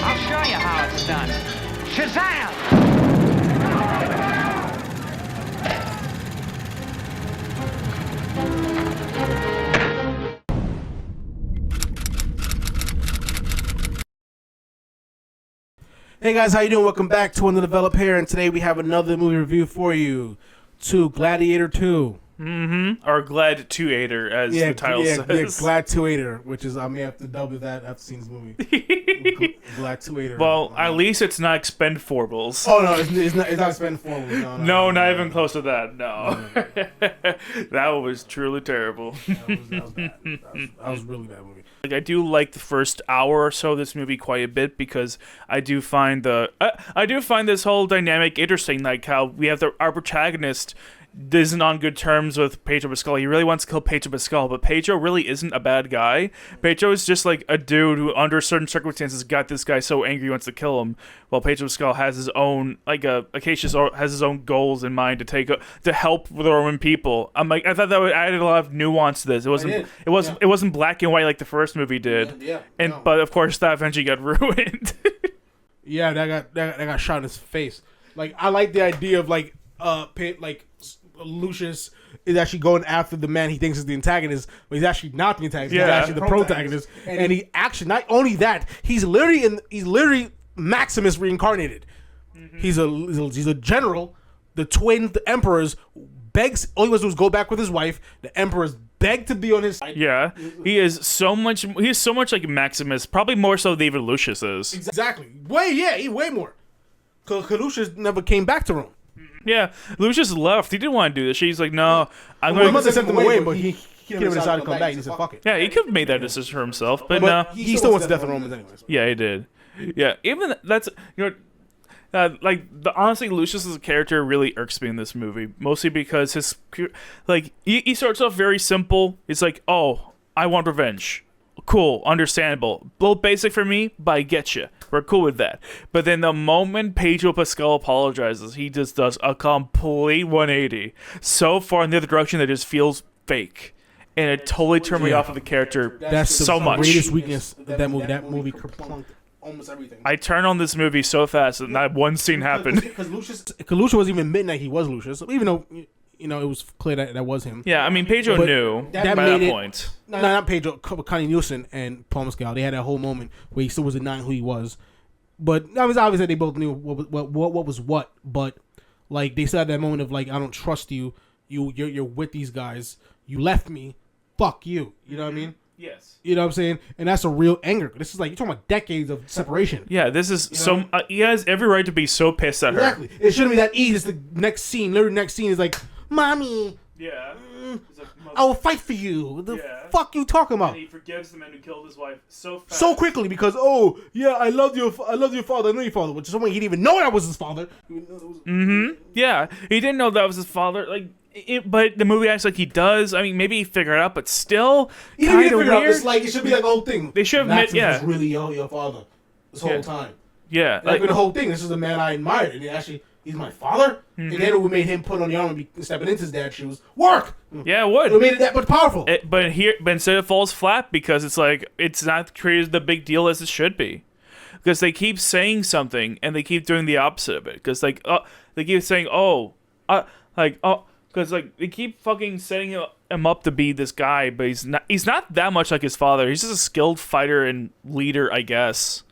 I'll show you how it's done. Shazam! Hey guys, how you doing? Welcome back to Under Develop here, and today we have another movie review for you. Gladiator II. Or GladIIator, as the title says. Yeah, GladIIator, which is I may have to double that after seeing this movie. GladIIator. Well, at least it's not Expendables. Oh no, it's not Expendables. No, not even close to that. No, that was truly terrible. That was bad. That was really bad movie. Like, I do like the first hour or so of this movie quite a bit because I do find this whole dynamic interesting. Like how we have our protagonist isn't on good terms with Pedro Pascal. He really wants to kill Pedro Pascal, but Pedro really isn't a bad guy. Pedro is just like a dude who, under certain circumstances, got this guy so angry he wants to kill him. While Pedro Pascal has his own, Acacius has his own goals in mind to help the Roman people. I thought that added a lot of nuance to this. It wasn't black and white like the first movie did. But of course that eventually got ruined. Yeah, that got shot in his face. Like I like the idea of Lucius is actually going after the man he thinks is the antagonist, but he's actually not the antagonist. Yeah. He's actually the protagonist, and he actually not only that, he's literally Maximus reincarnated. Mm-hmm. He's a general. The emperors begs. All he wants to do is go back with his wife. The emperors beg to be on his side. Yeah, he is so much like Maximus, probably more so than even Lucius is. Exactly. Way more. Because Lucius never came back to Rome. Yeah, Lucius left. He didn't want to do this. He's like, no, I'm going to... He must have sent him away, but he never decided to come back. He said, fuck it. Yeah, he could have made that decision for himself, but no. He still wants to death the Romans anyways. Yeah, he did. Yeah, even that's... honestly, Lucius as a character really irks me in this movie. Mostly because he starts off very simple. It's like, oh, I want revenge. Cool, understandable. A little basic for me, but I get you. We're cool with that. But then the moment Pedro Pascal apologizes, he just does a complete 180. So far in the other direction that it just feels fake. And it totally turned me off of the character so much. That's the greatest weakness of that movie. That movie kerplunked almost everything. I turned on this movie so fast and that one scene happened. Because Lucius wasn't even admitting that he was Lucius, even though... it was clear that was him. Yeah, I mean, Pedro knew by that point. No, not Pedro. Connie Nielsen and Paul Mescal. They had that whole moment where he still was denying who he was. But it was obvious that they both knew what was what. But like they still had that moment of like, I don't trust you. You're with these guys. You left me. Fuck you. You know what I mean? Yes. You know what I'm saying? And that's a real anger. This is like, you're talking about decades of separation. Yeah, this is he has every right to be so pissed at her. Exactly. It shouldn't be that easy. It's the next scene. Literally, next scene is like, Mommy. Yeah. I will fight for you. What the fuck you talking about? And he forgives the man who killed his wife so fast. So quickly because, I loved your father. I know your father. Which is someone he didn't even know that was his father. Mm-hmm. Yeah. He didn't know that was his father. But the movie acts like he does. I mean, maybe he figured it out, but still kind of weird. It's like, it should be like the whole thing. They should have admit, was really your father this whole time. Yeah. Like the whole thing. This is the man I admired. And he's my father? Mm-hmm. And then we made him put on the arm and be stepping into his dad's shoes. Work! Yeah, it would. We made it that much powerful. But instead it falls flat because it's like, it's not created the big deal as it should be. Because they keep saying something and they keep doing the opposite of it. Because they keep saying, because they keep fucking setting him up to be this guy, but he's not that much like his father. He's just a skilled fighter and leader, I guess.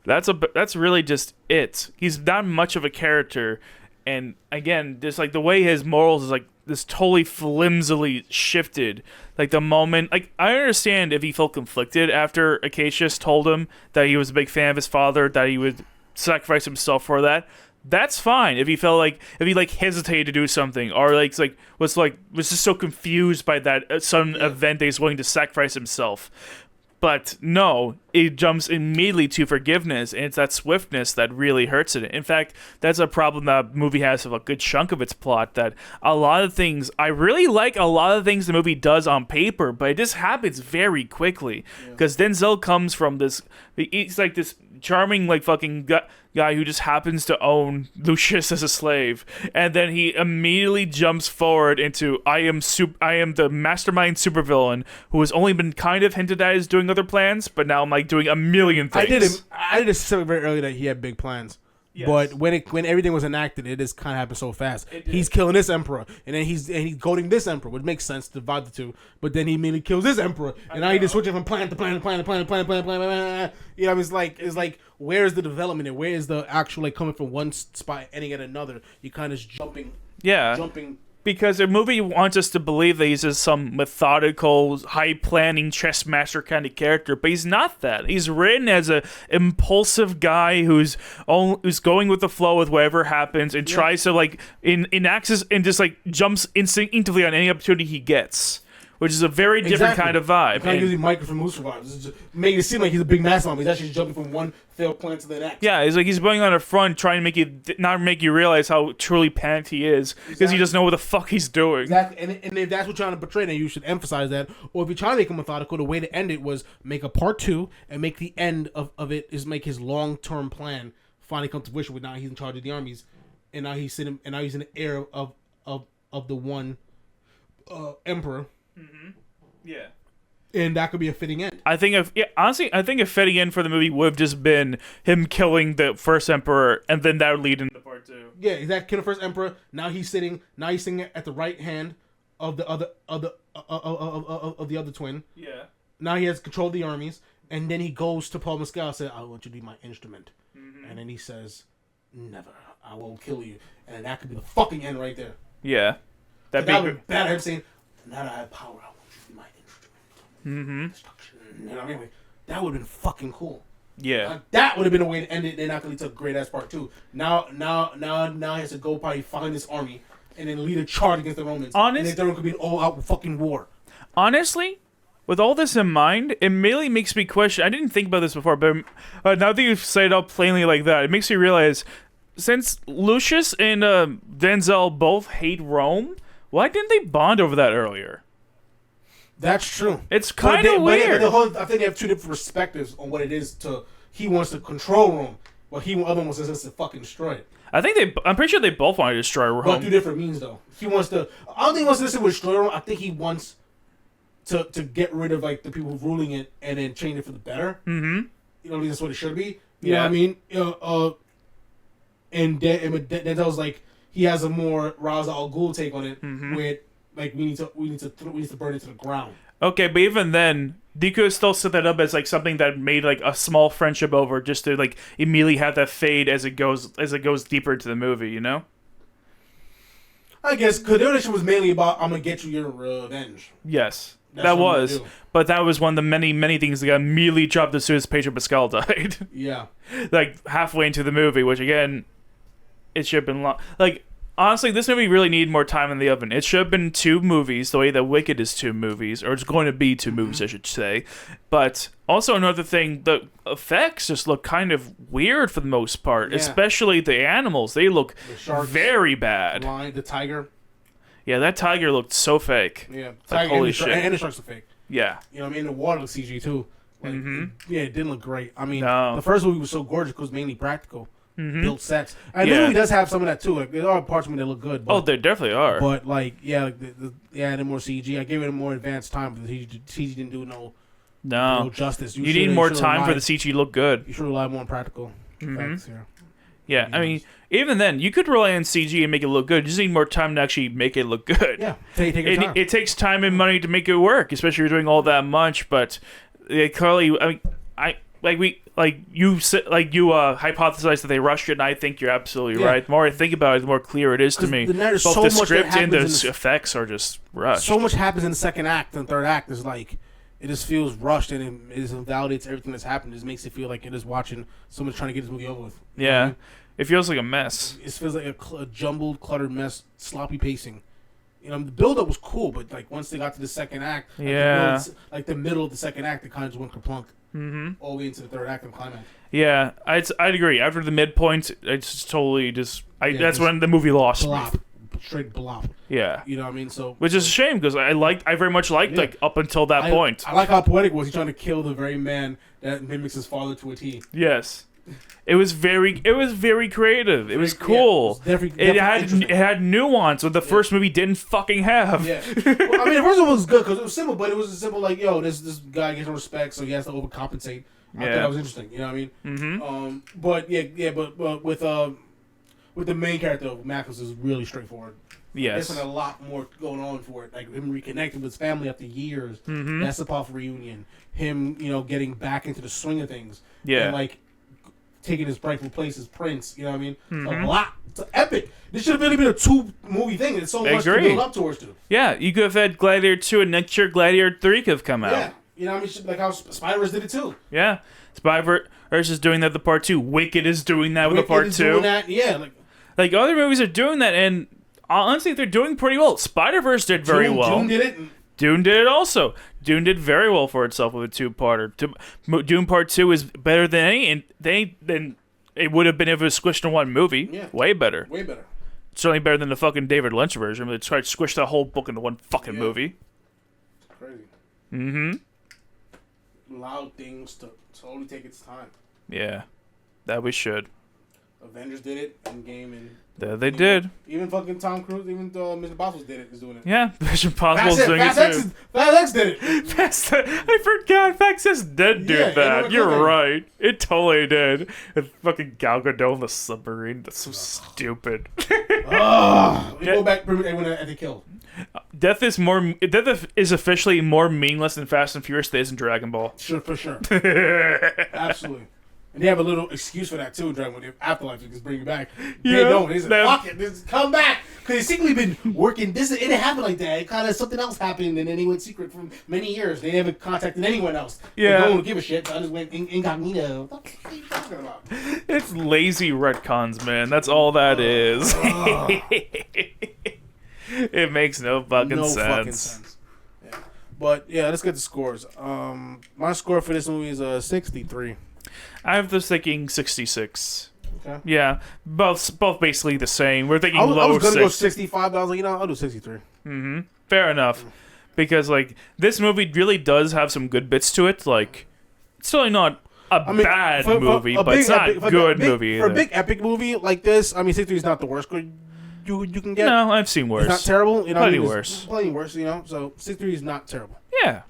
That's really just it. He's not much of a character, and again, just like the way his morals is like this totally flimsily shifted. Like the moment, like I understand if he felt conflicted after Acacius told him that he was a big fan of his father, that he would sacrifice himself for that. That's fine. If he hesitated to do something, or was just so confused by that sudden event that he's willing to sacrifice himself. But no, it jumps immediately to forgiveness, and it's that swiftness that really hurts it. In fact, that's a problem that the movie has with a good chunk of its plot, that I really like a lot of things the movie does on paper, but it just happens very quickly. Because Denzel comes from he's like this charming like fucking guy who just happens to own Lucius as a slave, and then he immediately jumps forward into I am the mastermind supervillain who has only been kind of hinted at as doing other plans, but now I'm like doing a million things. I did say very early that he had big plans. Yes. But when everything was enacted, it just kind of happened so fast. He's killing this emperor, and then he's goading this emperor, which makes sense to divide the two. But then he immediately kills this emperor, and now he just switching from planet to planet, planet. You know, it's like where's the development and where is the actual like coming from one spot ending at another? You kind of jumping. Because the movie wants us to believe that he's just some methodical, high-planning chess master kind of character, but he's not that. He's written as a impulsive guy who's going with the flow with whatever happens and tries to like enacts and just like jumps instinctively on any opportunity he gets, which is a very different kind of vibe. Kind of gives you Michael from Moose Survivors. Making it seem like he's a big mastermind. He's actually jumping from one failed plan to the next. Yeah, it's like he's going on a front trying to not make you realize how truly panicked he is because he doesn't know what the fuck he's doing. Exactly, and if that's what you're trying to portray, then you should emphasize that. Or if you're trying to make him methodical, the way to end it was make a part 2 and make the end of it is make his long-term plan finally come to fruition. With now he's in charge of the armies, and now he's in the heir of the one emperor. Mm-hmm. Yeah. And that could be a fitting end. Honestly, I think a fitting end for the movie would have just been him killing the first emperor, and then that would lead into part 2. Yeah, exactly. Kill the first emperor. Now he's sitting at the right hand of the other twin. Yeah. Now he has control of the armies, and then he goes to Paul Mescal and says, "I want you to be my instrument." Mm-hmm. And then he says, "Never. I will kill you." And that could be the fucking end right there. Yeah. That would be bad. Him saying, "Now that I have power, I want you to be my instrument." Mm-hmm. You know what I mean? That would have been fucking cool. Yeah. That would have been a way to end it. Then after he took great ass part 2. Now he has to go probably find this army and then lead a charge against the Romans. And then there could be an all-out fucking war. Honestly, with all this in mind, it mainly makes me question. I didn't think about this before, but now that you've said it out plainly like that, it makes me realize since Lucius and Denzel both hate Rome, why didn't they bond over that earlier? That's true. It's kind of weird. I think they have two different perspectives on what it is to. He wants to control Rome, while other one wants to just fucking destroy it. I'm pretty sure they both want to destroy Rome. But through different means, though. He wants to. I don't think he wants to necessarily destroy Rome. I think he wants to get rid of like the people ruling it and then change it for the better. Mm-hmm. You know, that's what it should be. You know what I mean? And Denzel's like he has a more Ra's al Ghul take on it, with like we need to burn it to the ground. Okay, but even then, you could still set that up as like something that made like a small friendship over, just to like immediately have that fade as it goes deeper into the movie. You know? I guess because the relationship was mainly about I'm gonna get you your revenge. Yes, that was. But that was one of the many things that got immediately dropped as soon as Pedro Pascal died. Yeah. Like halfway into the movie, which again, it should have been long. Like. Honestly, this movie really needed more time in the oven. It should have been 2 movies, the way that Wicked is 2 movies, or it's going to be 2 movies, I should say. But also another thing, the effects just look kind of weird for the most part, especially the animals. They look very bad. The tiger. Yeah, that tiger looked so fake. Yeah, like, holy shit. And the sharks are fake. Yeah. You know what I mean? The water looks CG too. Like, it didn't look great. I mean, the first movie was so gorgeous because it was mainly practical. Built sets. And this movie does have some of that too. Like there are parts of it that look good. But, there definitely are. But like, the more CG. I gave it a more advanced time, but the CG didn't do no justice. You need more time for the CG to look good. You should rely more on practical effects here. Yeah, I mean, even then, you could rely on CG and make it look good. You just need more time to actually make it look good. Yeah, take your time. It takes time and money to make it work, especially if you're doing all that much. But clearly, I mean, you hypothesized that they rushed it, and I think you're absolutely right. The more I think about it, the more clear it is to me. Both the script and the effects are just rushed. So much happens in the second act and third act is like it just feels rushed, and it just invalidates everything that's happened. It just makes it feel like you're just watching someone trying to get this movie over with. Yeah, it feels like a mess. It feels like a jumbled, cluttered mess, sloppy pacing. You know, the build-up was cool, but like once they got to the second act, like the middle of the second act, it kind of just went kerplunk. All the way into the third act and climax. Yeah, I'd agree. After the midpoint, it's totally that's when the movie lost me. Straight blop. Yeah. You know what I mean? So, which is a shame because I very much liked like up until that point. I like how poetic it was. He's trying to kill the very man that mimics his father to a T. Yes. It was very creative. It was cool. It had nuance what the first movie didn't fucking have. Yeah. Well, I mean, the first one was good because it was simple, but it was a simple like, yo, this guy gets no respect, so he has to overcompensate. I thought that was interesting. You know what I mean? Mm-hmm. But with the main character of Macrinus is really straightforward. Yes. There's a lot more going on for it, like him reconnecting with his family after years. Mm-hmm. That's the powerful reunion. Him, getting back into the swing of things. Yeah. And like taking his rightful place as Prince. You know what I mean? Mm-hmm. A lot. It's epic. This should have really been a 2-movie thing. It's so much to build up towards to. Yeah, you could have had Gladiator 2 and next year Gladiator 3 could have come out. Yeah. You know what I mean? Like how Spider-Verse did it too. Yeah. Spider-Verse is doing that with the part 2. Wicked is doing that with the part 2. Doing that. Yeah. Like other movies are doing that, and honestly, they're doing pretty well. Spider-Verse did very well. Dune did it. Dune did it also. Dune did very well for itself with a 2-parter. Dune Part 2 is better than any, than it would have been if it was squished in one movie. Yeah. Way better. Way better. Certainly better than the fucking David Lynch version, where they tried to squish the whole book into one fucking movie. Crazy. Mm-hmm. Allow things to slowly take its time. Yeah. That we should. Avengers did it, Endgame, and they did. Even fucking Tom Cruise, even Mission Impossible is doing it. Yeah, Mission Impossible's doing it too. Fast X did it. I forgot Fast X did do that. You're right. It totally did. And fucking Gal Gadot in the submarine. That's so stupid. We go back when they killed. Death is officially more meaningless than Fast and Furious days in Dragon Ball. Sure, for sure. Absolutely. And they have a little excuse for that too, Dragon Ball. Afterlife, you can bring it back. They don't. They said, fuck it, just come back. Because they've secretly been working. It didn't happen like that. It kind of something else happened, and then they went secret for many years. They never contacted anyone else. Yeah. They don't give a shit. So I just went incognito. What the fuck are you talking about? It's lazy retcons, man. That's all that is. It makes no fucking sense. Yeah. But yeah, let's get the scores. My score for this movie is 63. I was thinking 66. Okay. Yeah, both basically the same. We're thinking I was low gonna go 65, but I was like, I'll do 63. Mm-hmm. Fair enough, because like this movie really does have some good bits to it. Like, it's really not a bad movie, but it's not a good movie either. For a big epic movie like this, 63 is not the worst you can get. No, I've seen worse. It's not terrible. Plenty worse. Plenty worse, So 63 is not terrible. Yeah.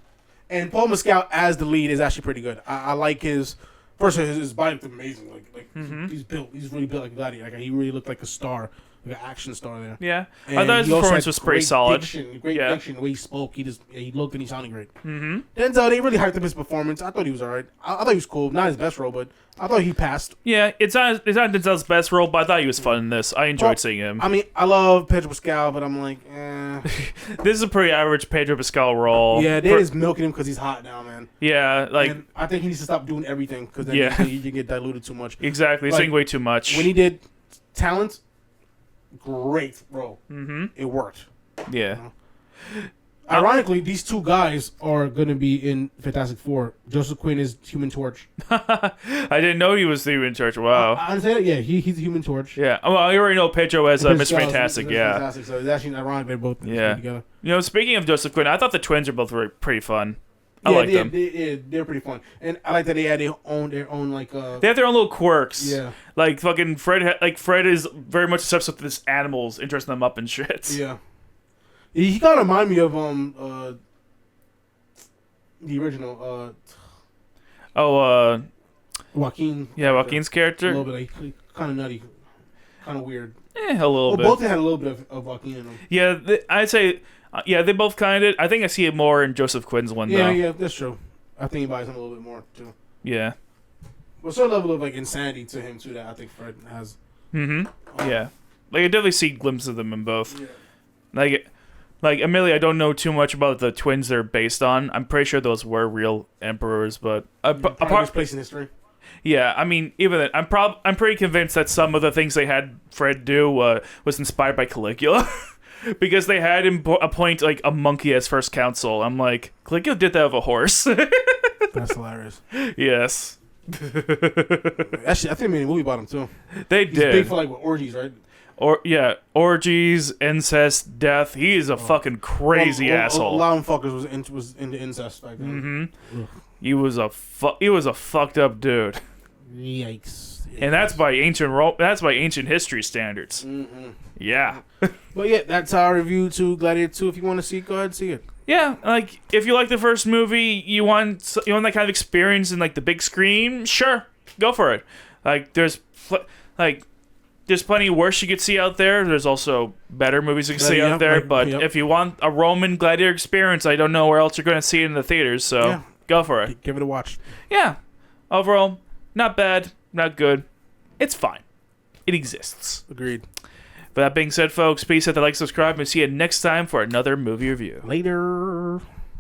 And Paul Mescal as the lead is actually pretty good. I like his. First, his body looked amazing. Like he's built. He's really built like a gladiator. Like he really looked like a star, like an action star there. Yeah, And I thought his performance was pretty solid. Great diction, the way he spoke. He looked and he sounded great. Mm-hmm. Denzel, they really hyped up his performance. I thought he was alright. I thought he was cool. Not his best role, but I thought he passed. Yeah, it's not Denzel's best role, but I thought he was fun in this. I enjoyed seeing him. I mean, I love Pedro Pascal, but I'm like, This is a pretty average Pedro Pascal role. Yeah, they're just milking him because he's hot now, man. Yeah, like and I think he needs to stop doing everything because then you can get diluted too much. Exactly, he's saying way too much. When he did Talent, great role. Mm-hmm. It worked. Yeah. Ironically, these two guys are going to be in Fantastic Four. Joseph Quinn is Human Torch. I didn't know he was the Human Torch. Wow. I'm saying, yeah, he's the Human Torch. Yeah. Well, I already know Pedro as Mr. Fantastic. Yeah. Fantastic. So it's actually ironic they're both together. Speaking of Joseph Quinn, I thought the twins are both pretty fun. I like them. They're pretty fun, and I like that they had their own like. They have their own little quirks. Yeah. Like fucking Fred. Fred is very much obsessed with this animals, interesting them up and shit. Yeah. He kind of remind me of the original. Joaquin. Yeah, Joaquin's character. A little bit. Like, kind of nutty, kind of weird. A little bit. Both had a little bit of Joaquin in them. Yeah, I'd say. Yeah, they both kind of. I think I see it more in Joseph Quinn's one, though. Yeah, that's true. I think he buys him a little bit more, too. Yeah. Well, certain level of, like, insanity to him, too, that I think Fred has. Mm-hmm. Yeah. Like, I definitely see glimpses of them in both. Yeah. Like, admittedly, I don't know too much about the twins they're based on. I'm pretty sure those were real emperors, but... apart place in history. Yeah, I mean, even then, I'm pretty convinced that some of the things they had Fred do was inspired by Caligula. Because they had him appoint like a monkey as first consul. I'm like, Caligula did that with a horse. That's hilarious. Yes. Actually, I think they made a movie about him too. He's did. Big for like orgies, right? Orgies, incest, death. He is a fucking crazy asshole. A lot of fuckers was into incest back then. Mm-hmm. He was a fucked up dude. Yikes. And that's by ancient history standards. Mm-hmm. Yeah. But yeah, that's our review to Gladiator 2. If you want to see it, go ahead and see it. Yeah, like if you like the first movie, you want that kind of experience in like the big screen, sure, go for it. Like there's plenty worse you could see out there. There's also better movies you can see out there. But if you want a Roman gladiator experience, I don't know where else you're going to see it in the theaters. So go for it. Give it a watch. Yeah. Overall, not bad, not good. It's fine. It exists. Agreed. But that being said, folks, please hit the like, subscribe, and see you next time for another movie review. Later.